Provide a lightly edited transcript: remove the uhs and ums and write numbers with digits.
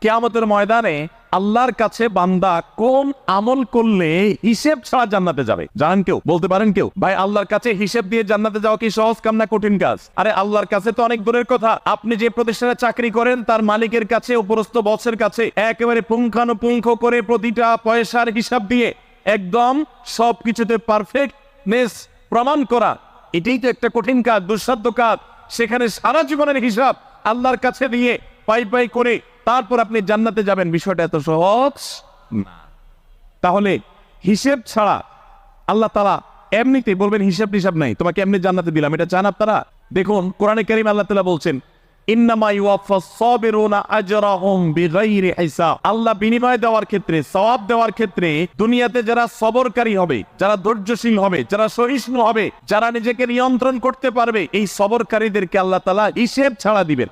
কিয়ামতের ময়দানে আল্লাহর কাছে বান্দা কোন আমল করলে হিসেব ছাড়া জান্নাতে যাবে? জানেন কেউ? বলতে পারেন কেউ? ভাই, আল্লাহর কাছে হিসেব দিয়ে জান্নাতে যাওয়া কি সহজ কাম না কঠিন কাজ? আরে আল্লাহর কাছে তো অনেক দূরের কথা। আপনি যে প্রতিষ্ঠানে চাকরি করেন তার মালিকের কাছে, উপরস্থ বসের কাছে একেবারে পুঙ্খানুপুঙ্খ করে প্রতিটা পয়সার হিসাব দিয়ে একদম সবকিছুতে পারফেক্টনেস প্রমাণ করা, এটাই তো একটা কঠিন কাজ, দুঃসাধ্য কাজ। সেখানে সারা জীবনের হিসাব আল্লাহর কাছে দিয়ে পাই পাই করে তারপর আপনি জান্নাতে যাবেন, বিষয়টা এত সহজ না। তাহলে হিসেব ছাড়া আল্লাহ তাআলা এমনিতেই বলবেন হিসাব টিসাব নাই, তোমাকে এমনি জান্নাতে দিলাম, এটা চান আপনারা? দেখুন কোরআনে কারীম আল্লাহ তাআলা বলছেন, ইন্নামা ইউওয়াফাস সাবিরুনা আজরাহুম বিগাইরি হিসাব। আল্লাহ বিনিময় দেওয়ার ক্ষেত্রে, সওয়াব দেওয়ার ক্ষেত্রে দুনিয়াতে যারা সবরকারী হবে, যারা ধৈর্যশীল হবে, যারা সহিষ্ণু হবে, যারা নিজেকে নিয়ন্ত্রণ করতে পারবে, এই সবরকারীদেরকে আল্লাহ তাআলা হিসেব ছাড়া দিবেন।